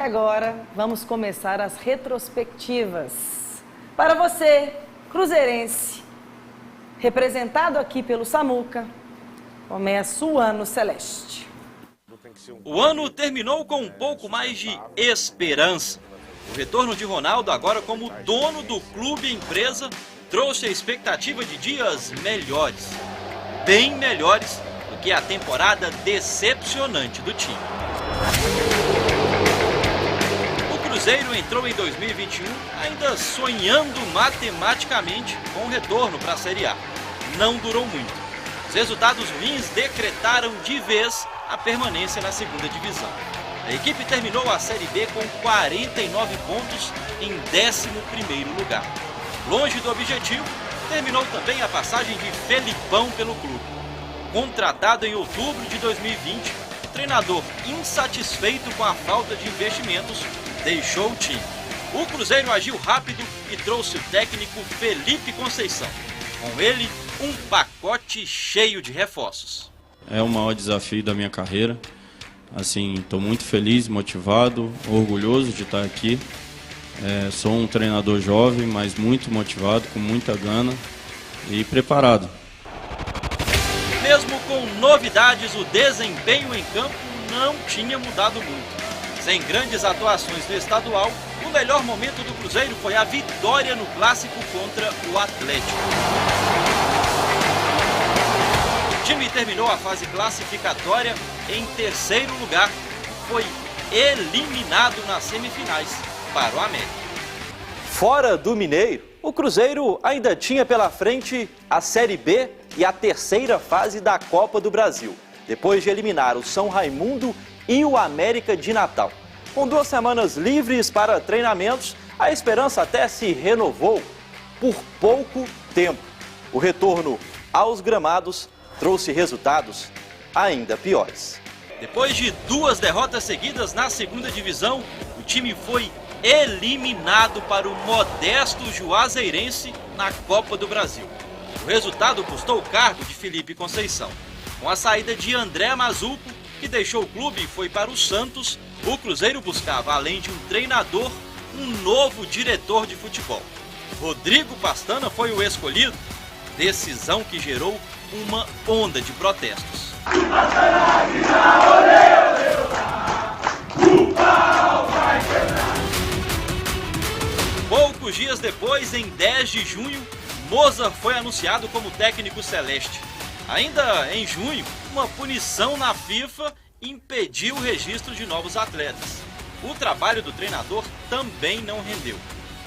Agora vamos começar as retrospectivas. Para você, cruzeirense, representado aqui pelo Samuca, começa o ano celeste. O ano terminou com um pouco mais de esperança. O retorno de Ronaldo, agora como dono do clube e empresa, trouxe a expectativa de dias melhores. Bem melhores do que a temporada decepcionante do time. O Cruzeiro entrou em 2021 ainda sonhando matematicamente com o retorno para a Série A. Não durou muito. Os resultados ruins decretaram de vez a permanência na segunda divisão. A equipe terminou a Série B com 49 pontos em 11º lugar. Longe do objetivo, terminou também a passagem de Felipão pelo clube. Contratado em outubro de 2020, o treinador, insatisfeito com a falta de investimentos, deixou o time. O Cruzeiro agiu rápido e trouxe o técnico Felipe Conceição. Com ele, um pacote cheio de reforços. É o maior desafio da minha carreira. Assim, estou muito feliz, motivado, orgulhoso de estar aqui. Sou um treinador jovem, mas muito motivado, com muita gana e preparado. Mesmo com novidades, o desempenho em campo não tinha mudado muito. Sem grandes atuações no estadual, o melhor momento do Cruzeiro foi a vitória no clássico contra o Atlético. O time terminou a fase classificatória em 3º lugar e foi eliminado nas semifinais para o América. Fora do Mineiro, o Cruzeiro ainda tinha pela frente a Série B e a 3ª fase da Copa do Brasil, depois de eliminar o São Raimundo e o América de Natal. Com 2 semanas livres para treinamentos, a esperança até se renovou por pouco tempo. O retorno aos gramados trouxe resultados ainda piores. Depois de 2 derrotas seguidas na segunda divisão, o time foi eliminado para o modesto Juazeirense na Copa do Brasil. O resultado custou o cargo de Felipe Conceição. Com a saída de André Mazuco, que deixou o clube e foi para o Santos, o Cruzeiro buscava, além de um treinador, um novo diretor de futebol. Rodrigo Pastana foi o escolhido, decisão que gerou uma onda de protestos. Poucos dias depois, em 10 de junho, Mozart foi anunciado como técnico celeste. Ainda em junho, uma punição na FIFA impediu o registro de novos atletas. O trabalho do treinador também não rendeu.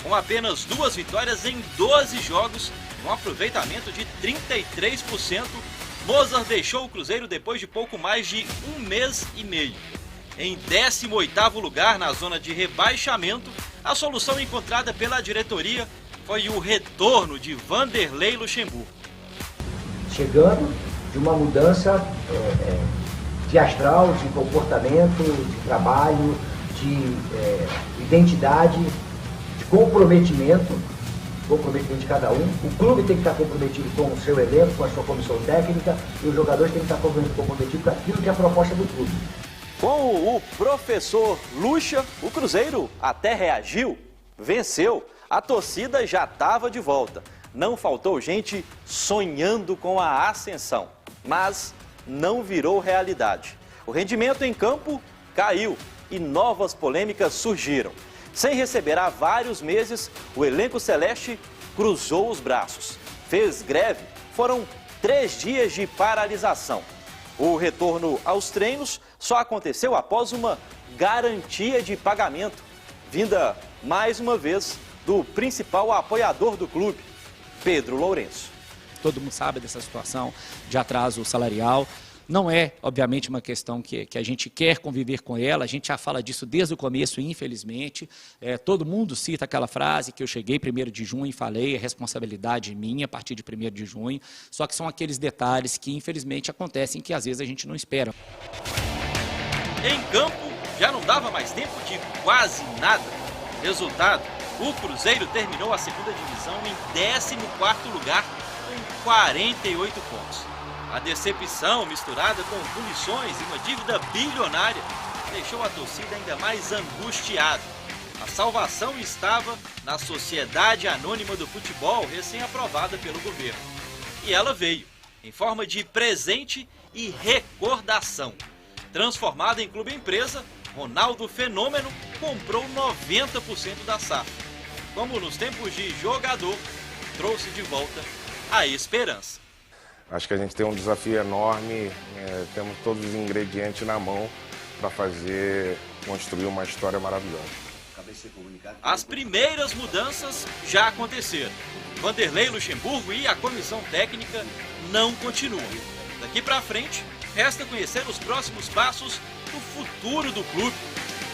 Com apenas 2 vitórias em 12 jogos, um aproveitamento de 33%, Mozart deixou o Cruzeiro depois de pouco mais de 1 mês e meio. Em 18º lugar na zona de rebaixamento, a solução encontrada pela diretoria foi o retorno de Vanderlei Luxemburgo. Chegando de uma mudança de astral, de comportamento, de trabalho, de identidade, de comprometimento de cada um. O clube tem que estar comprometido com o seu elenco, com a sua comissão técnica, e os jogadores têm que estar comprometidos com aquilo que é a proposta do clube. Com o professor Lucha, o Cruzeiro até reagiu, venceu, a torcida já estava de volta. Não faltou gente sonhando com a ascensão, mas não virou realidade. O rendimento em campo caiu e novas polêmicas surgiram. Sem receber há vários meses, o elenco celeste cruzou os braços. Fez greve, foram 3 dias de paralisação. O retorno aos treinos só aconteceu após uma garantia de pagamento, vinda mais uma vez do principal apoiador do clube, Pedro Lourenço. Todo mundo sabe dessa situação de atraso salarial. Não é, obviamente, uma questão que a gente quer conviver com ela, a gente já fala disso desde o começo, infelizmente. Todo mundo cita aquela frase que eu cheguei 1º de junho e falei, é responsabilidade minha a partir de 1º de junho, só que são aqueles detalhes que, infelizmente, acontecem que às vezes a gente não espera. Em campo, já não dava mais tempo de quase nada. Resultado, o Cruzeiro terminou a segunda divisão em 14º lugar com 48 pontos. A decepção misturada com punições e uma dívida bilionária deixou a torcida ainda mais angustiada. A salvação estava na Sociedade Anônima do Futebol, recém-aprovada pelo governo. E ela veio, em forma de presente e recordação. Transformada em clube-empresa, Ronaldo Fenômeno comprou 90% da SAF. Como nos tempos de jogador, trouxe de volta a esperança. Acho que a gente tem um desafio enorme, temos todos os ingredientes na mão para construir uma história maravilhosa. As primeiras mudanças já aconteceram. Vanderlei Luxemburgo e a comissão técnica não continuam. Daqui para frente, resta conhecer os próximos passos do futuro do clube,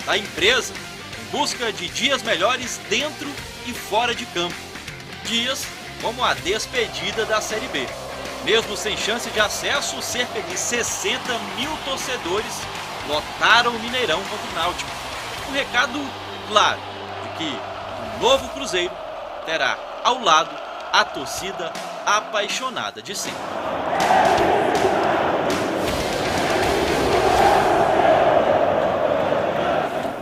da empresa, em busca de dias melhores dentro e fora de campo. Dias como a despedida da Série B. Mesmo sem chance de acesso, cerca de 60 mil torcedores lotaram o Mineirão contra o Náutico. Um recado claro de que o novo Cruzeiro terá ao lado a torcida apaixonada de sempre.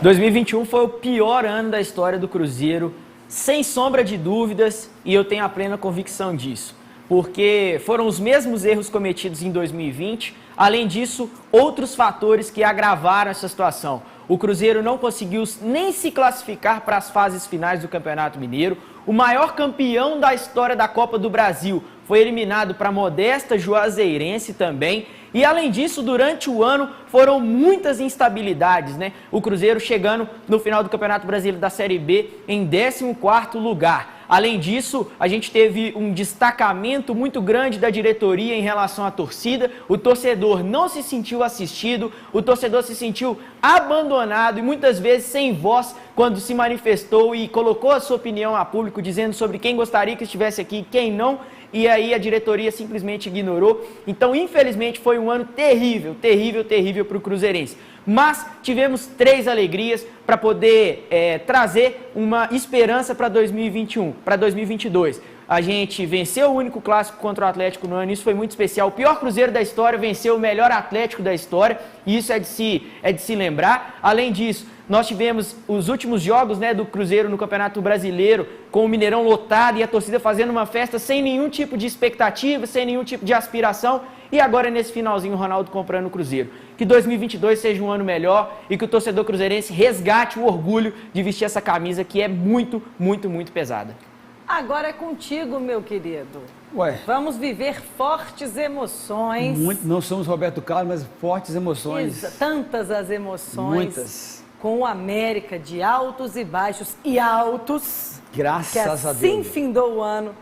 2021 foi o pior ano da história do Cruzeiro, sem sombra de dúvidas, e eu tenho a plena convicção disso. Porque foram os mesmos erros cometidos em 2020, além disso, outros fatores que agravaram essa situação. O Cruzeiro não conseguiu nem se classificar para as fases finais do Campeonato Mineiro. O maior campeão da história da Copa do Brasil foi eliminado para a modesta Juazeirense também. E além disso, durante o ano foram muitas instabilidades, né? O Cruzeiro chegando no final do Campeonato Brasileiro da Série B em 14º lugar. Além disso, a gente teve um destacamento muito grande da diretoria em relação à torcida. O torcedor não se sentiu assistido, o torcedor se sentiu abandonado e muitas vezes sem voz quando se manifestou e colocou a sua opinião a público, dizendo sobre quem gostaria que estivesse aqui e quem não. E aí a diretoria simplesmente ignorou. Então, infelizmente, foi um ano terrível, terrível, terrível para o cruzeirense. Mas tivemos 3 alegrias para poder trazer uma esperança para 2021, para 2022. A gente venceu o único clássico contra o Atlético no ano, isso foi muito especial. O pior Cruzeiro da história venceu o melhor Atlético da história, e isso é de se lembrar. Além disso, nós tivemos os últimos jogos, né, do Cruzeiro no Campeonato Brasileiro, com o Mineirão lotado e a torcida fazendo uma festa sem nenhum tipo de expectativa, sem nenhum tipo de aspiração. E agora, nesse finalzinho, o Ronaldo comprando o Cruzeiro. Que 2022 seja um ano melhor e que o torcedor cruzeirense resgate o orgulho de vestir essa camisa que é muito, muito, muito pesada. Agora é contigo, meu querido. Ué. Vamos viver fortes emoções. Não somos Roberto Carlos, mas fortes emoções. Tantas as emoções. Muitas. Com o América de altos e baixos e altos. Graças a Deus. Que assim findou o ano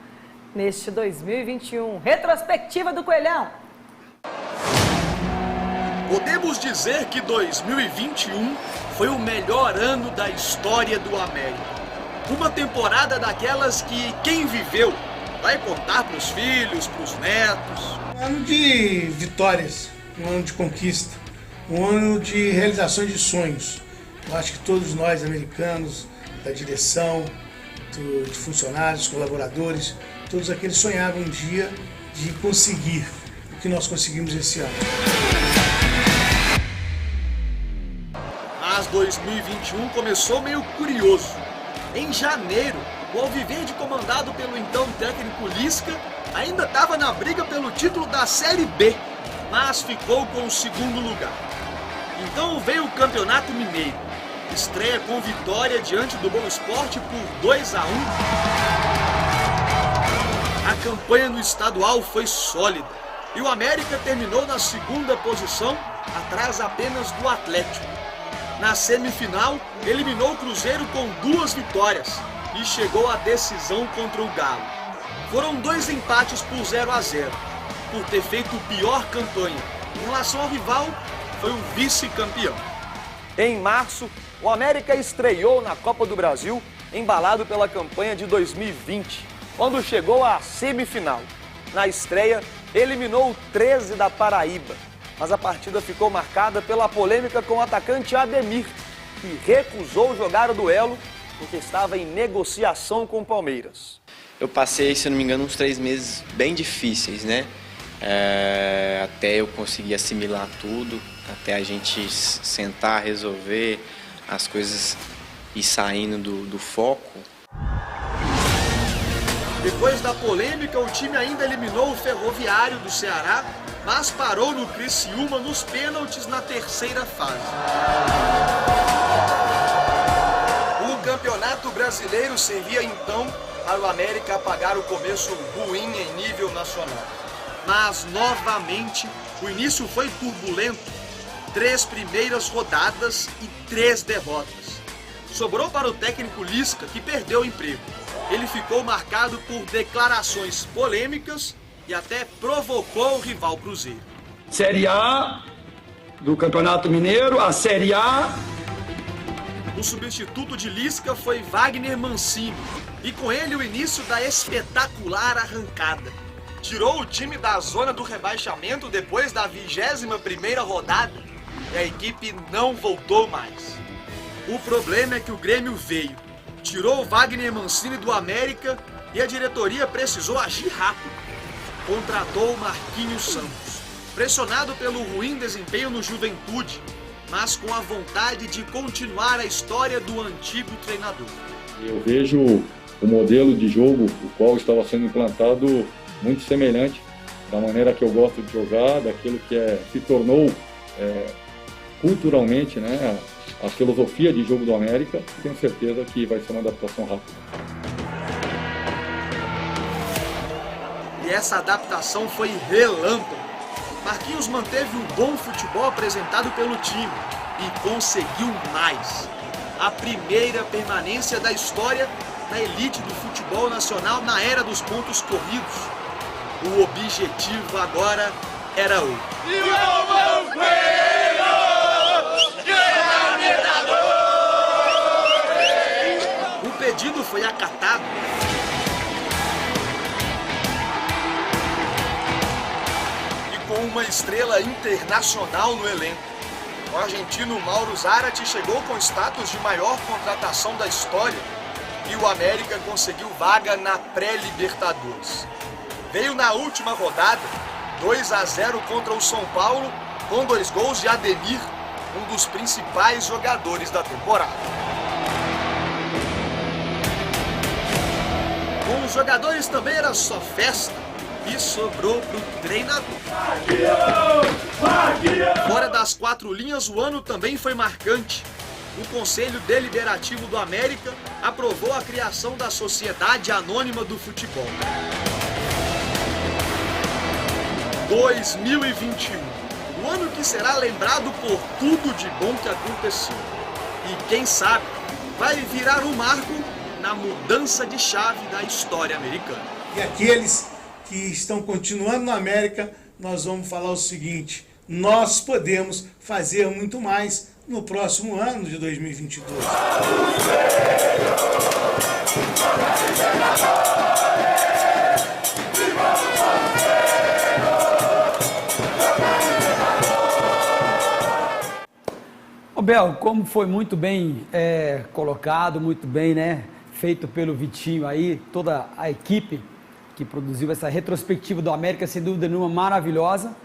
neste 2021. Retrospectiva do Coelhão. Podemos dizer que 2021 foi o melhor ano da história do América. Uma temporada daquelas que quem viveu vai contar para os filhos, para os netos. Um ano de vitórias, um ano de conquista, um ano de realização de sonhos. Eu acho que todos nós, americanos, da direção, de funcionários, colaboradores, todos aqueles sonhavam um dia de conseguir o que nós conseguimos esse ano. Mas 2021 começou meio curioso. Em janeiro, o Alviverde, comandado pelo então técnico Lisca, ainda estava na briga pelo título da Série B, mas ficou com o 2º lugar. Então veio o Campeonato Mineiro, estreia com vitória diante do Boa Esporte por 2-1. A campanha no estadual foi sólida e o América terminou na 2ª posição, atrás apenas do Atlético. Na semifinal, eliminou o Cruzeiro com 2 vitórias e chegou à decisão contra o Galo. Foram 2 empates por 0-0. Por ter feito pior campanha em relação ao rival, foi o vice-campeão. Em março, o América estreou na Copa do Brasil, embalado pela campanha de 2020, quando chegou à semifinal. Na estreia, eliminou o 13 da Paraíba. Mas a partida ficou marcada pela polêmica com o atacante Ademir, que recusou jogar o duelo porque estava em negociação com o Palmeiras. Eu passei, se não me engano, uns 3 meses bem difíceis, né? Até eu conseguir assimilar tudo. até a gente sentar, resolver as coisas e saindo do foco. Depois da polêmica, o time ainda eliminou o Ferroviário do Ceará, mas parou no Criciúma nos pênaltis na terceira fase. O Campeonato Brasileiro servia então para o América apagar o começo ruim em nível nacional. Mas, novamente, o início foi turbulento. 3 primeiras rodadas e 3 derrotas. Sobrou para o técnico Lisca, que perdeu o emprego. Ele ficou marcado por declarações polêmicas e até provocou o rival Cruzeiro. Série A do Campeonato Mineiro, a Série A. O substituto de Lisca foi Wagner Mancini e com ele o início da espetacular arrancada. Tirou o time da zona do rebaixamento depois da 21ª rodada e a equipe não voltou mais. O problema é que o Grêmio veio, tirou o Wagner Mancini do América e a diretoria precisou agir rápido. Contratou o Marquinhos Santos, pressionado pelo ruim desempenho no Juventude, mas com a vontade de continuar a história do antigo treinador. Eu vejo o modelo de jogo, o qual estava sendo implantado, muito semelhante da maneira que eu gosto de jogar, daquilo que se tornou culturalmente, né, a filosofia de jogo do América. Tenho certeza que vai ser uma adaptação rápida. E essa adaptação foi relâmpago. Marquinhos manteve o bom futebol apresentado pelo time e conseguiu mais. A primeira permanência da história na elite do futebol nacional na era dos pontos corridos. O objetivo agora era outro. O pedido foi acatado. E com uma estrela internacional no elenco. O argentino Mauro Zarate chegou com status de maior contratação da história e o América conseguiu vaga na pré-Libertadores. Veio na última rodada, 2-0 contra o São Paulo, com 2 gols de Ademir, um dos principais jogadores da temporada. Com os jogadores também era só festa e sobrou pro treinador. Fora das 4 linhas, o ano também foi marcante. O Conselho Deliberativo do América aprovou a criação da Sociedade Anônima do Futebol. 2021, o ano que será lembrado por tudo de bom que aconteceu. E quem sabe, vai virar um marco na mudança de chave da história americana. E aqueles que estão continuando na América, nós vamos falar o seguinte: nós podemos fazer muito mais no próximo ano de 2022. Ô Bel, como foi muito bem colocado, muito bem, né, feito pelo Vitinho aí, toda a equipe que produziu essa retrospectiva do América, sem dúvida nenhuma, maravilhosa,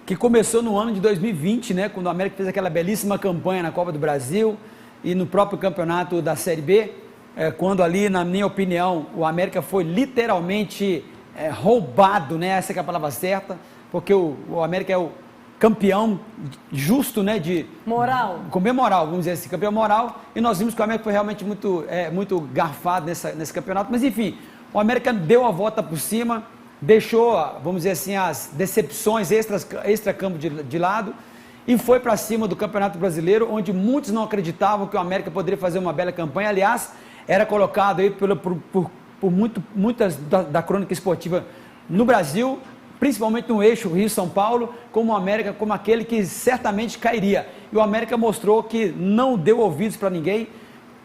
que começou no ano de 2020, né, quando o América fez aquela belíssima campanha na Copa do Brasil e no próprio campeonato da Série B, quando ali, na minha opinião, o América foi literalmente roubado, né, essa que é a palavra certa, porque o América é o campeão justo, né, de moral, vamos dizer assim, campeão moral, e nós vimos que o América foi realmente muito garfado nesse campeonato, mas enfim, o América deu a volta por cima, deixou, vamos dizer assim, as decepções extra-campo de lado e foi para cima do Campeonato Brasileiro, onde muitos não acreditavam que o América poderia fazer uma bela campanha. Aliás, era colocado aí por muitas da crônica esportiva no Brasil, principalmente no eixo Rio-São Paulo, como o América, como aquele que certamente cairia. E o América mostrou que não deu ouvidos para ninguém,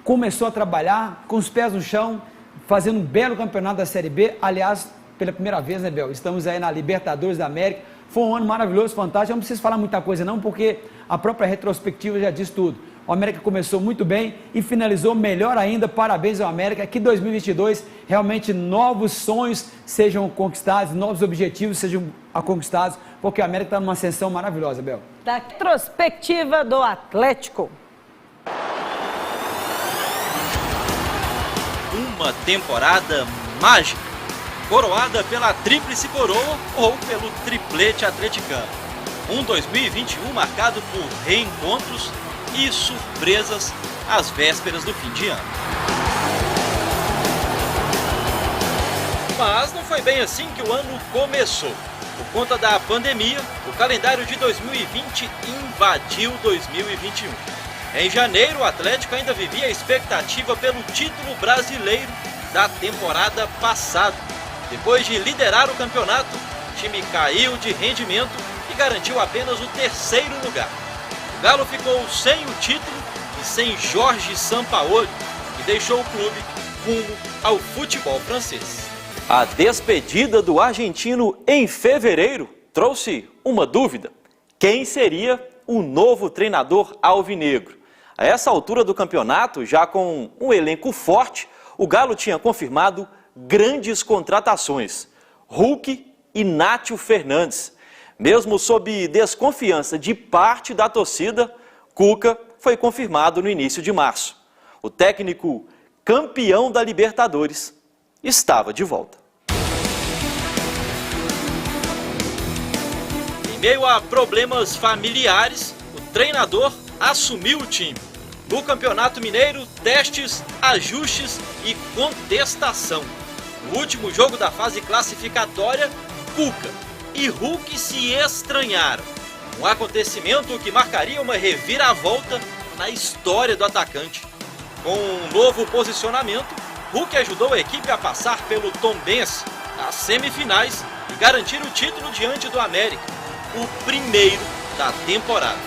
começou a trabalhar com os pés no chão, fazendo um belo campeonato da Série B. Aliás, pela primeira vez, né, Bel? Estamos aí na Libertadores da América. Foi um ano maravilhoso, fantástico. Eu não preciso falar muita coisa não, porque a própria retrospectiva já diz tudo. O América começou muito bem e finalizou melhor ainda. Parabéns ao América. Que 2022 realmente novos sonhos sejam conquistados, novos objetivos sejam conquistados, porque o América está numa ascensão maravilhosa, Bel. da retrospectiva do Atlético. Uma temporada mágica, coroada pela tríplice coroa ou pelo triplete atleticano. Um 2021 marcado por reencontros e surpresas às vésperas do fim de ano. Mas não foi bem assim que o ano começou. Por conta da pandemia, o calendário de 2020 invadiu 2021. Em janeiro, o Atlético ainda vivia a expectativa pelo título brasileiro da temporada passada. Depois de liderar o campeonato, o time caiu de rendimento e garantiu apenas o 3º lugar. O Galo ficou sem o título e sem Jorge Sampaoli, que deixou o clube rumo ao futebol francês. A despedida do argentino em fevereiro trouxe uma dúvida: quem seria o novo treinador alvinegro? A essa altura do campeonato, já com um elenco forte, o Galo tinha confirmado grandes contratações: Hulk e Nátio Fernandes. Mesmo sob desconfiança de parte da torcida, Cuca foi confirmado no início de março. O técnico campeão da Libertadores estava de volta. Em meio a problemas familiares, o treinador assumiu o time. No Campeonato Mineiro, testes, ajustes e contestação. No último jogo da fase classificatória, Cuca e Hulk se estranharam. Um acontecimento que marcaria uma reviravolta na história do atacante. Com um novo posicionamento, Hulk ajudou a equipe a passar pelo Tombense nas semifinais e garantir o título diante do América, o primeiro da temporada.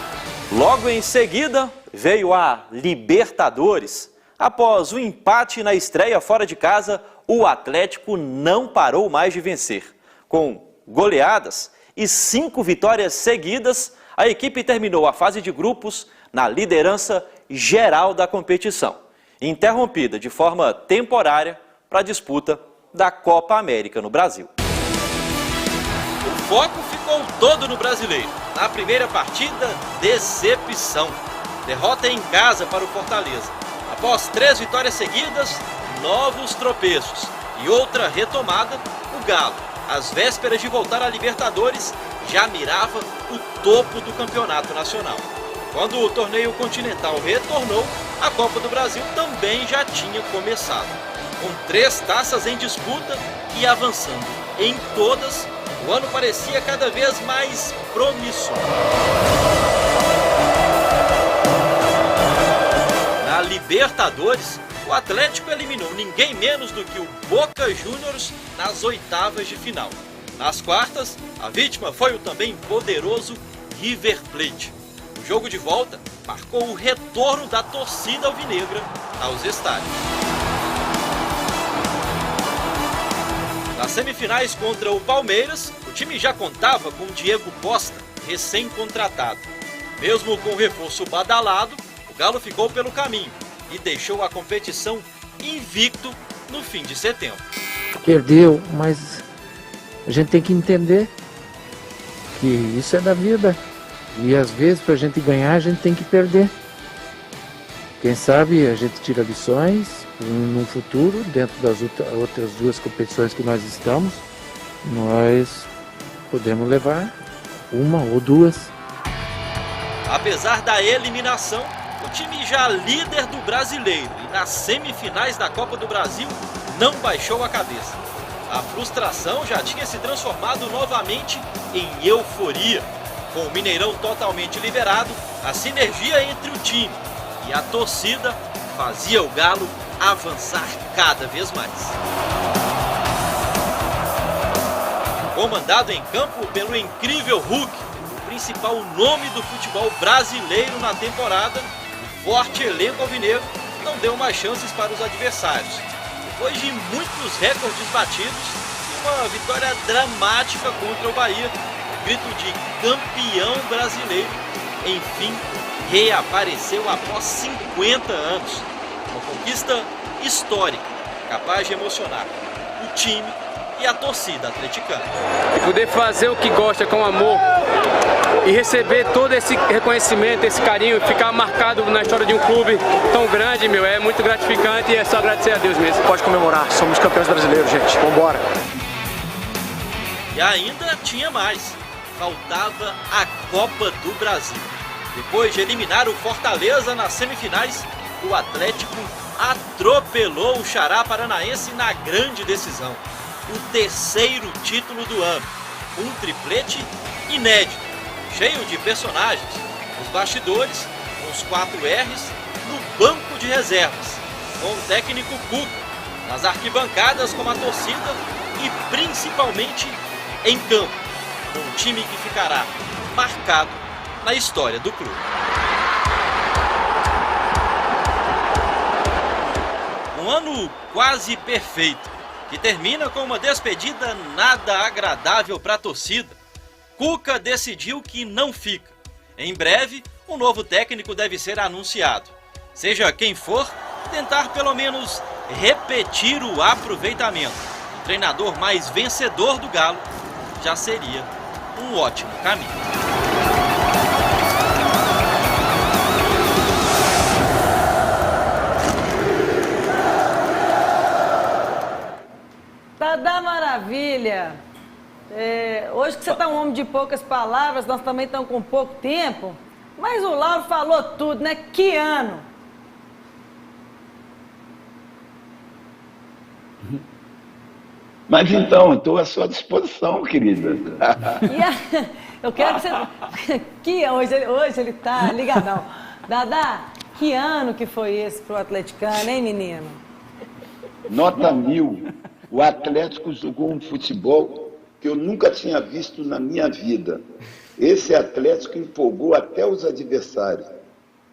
Logo em seguida, veio a Libertadores. Após o empate na estreia fora de casa, o Atlético não parou mais de vencer. Com goleadas e 5 vitórias seguidas, a equipe terminou a fase de grupos na liderança geral da competição, interrompida de forma temporária para a disputa da Copa América no Brasil. O foco ficou todo no brasileiro. Na primeira partida, decepção. Derrota em casa para o Fortaleza. Após 3 vitórias seguidas, novos tropeços e outra retomada, o Galo, às vésperas de voltar à Libertadores, já mirava o topo do campeonato nacional. Quando o torneio continental retornou, a Copa do Brasil também já tinha começado. Com 3 taças em disputa e avançando em todas, o ano parecia cada vez mais promissor. Na Libertadores, o Atlético eliminou ninguém menos do que o Boca Juniors nas oitavas de final. Nas quartas, a vítima foi o também poderoso River Plate. O jogo de volta marcou o retorno da torcida alvinegra aos estádios. Nas semifinais contra o Palmeiras, o time já contava com Diego Costa, recém-contratado. Mesmo com o reforço badalado, o Galo ficou pelo caminho e deixou a competição invicto no fim de setembro. Perdeu, mas a gente tem que entender que isso é da vida. E às vezes, para a gente ganhar, a gente tem que perder. Quem sabe a gente tira lições no futuro, dentro das outras 2 competições que nós estamos, nós podemos levar 1 ou 2. Apesar da eliminação, o time já líder do brasileiro e nas semifinais da Copa do Brasil não baixou a cabeça. A frustração já tinha se transformado novamente em euforia. Com o Mineirão totalmente liberado, a sinergia entre o time e a torcida fazia o Galo avançar cada vez mais. Comandado em campo pelo incrível Hulk, o principal nome do futebol brasileiro na temporada, o forte elenco alvinegro não deu mais chances para os adversários. Depois de muitos recordes batidos e uma vitória dramática contra o Bahia, o grito de campeão brasileiro, enfim, reapareceu após 50 anos. Uma conquista histórica, capaz de emocionar o time e a torcida atleticana. E poder fazer o que gosta com amor e receber todo esse reconhecimento, esse carinho, ficar marcado na história de um clube tão grande, meu, é muito gratificante e é só agradecer a Deus mesmo. Pode comemorar, somos campeões brasileiros, gente. Vambora. E ainda tinha mais. Faltava a Copa do Brasil. Depois de eliminar o Fortaleza nas semifinais, o Atlético atropelou o Xará Paranaense na grande decisão. O terceiro título do ano. Um triplete inédito, cheio de personagens. Os bastidores, com os 4 R's, no banco de reservas. Com o técnico Cuca, nas arquibancadas com a torcida e principalmente em campo. Com um time que ficará marcado na história do clube. Um ano quase perfeito, que termina com uma despedida nada agradável para a torcida. Cuca decidiu que não fica. Em breve, um novo técnico deve ser anunciado. Seja quem for, tentar pelo menos repetir o aproveitamento. O treinador mais vencedor do Galo já seria um ótimo caminho. Dadá Maravilha! Hoje que você está um homem de poucas palavras, nós também estamos com pouco tempo, mas o Lauro falou tudo, né? Que ano! Mas então, estou à sua disposição, querida. Eu quero que você... Hoje ele está ligadão. Dadá, que ano que foi esse pro atleticano, hein, menino? Nota 1000. O Atlético jogou um futebol que eu nunca tinha visto na minha vida. Esse Atlético empolgou até os adversários.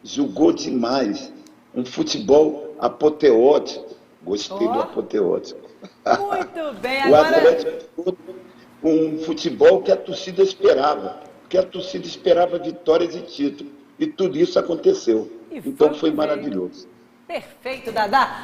Jogou demais. Um futebol apoteótico. Gostei do apoteótico. Muito bem, o agora... Atlético um futebol que a torcida esperava. Porque a torcida esperava vitórias e títulos. E tudo isso aconteceu. Então foi maravilhoso. Perfeito, Dadá.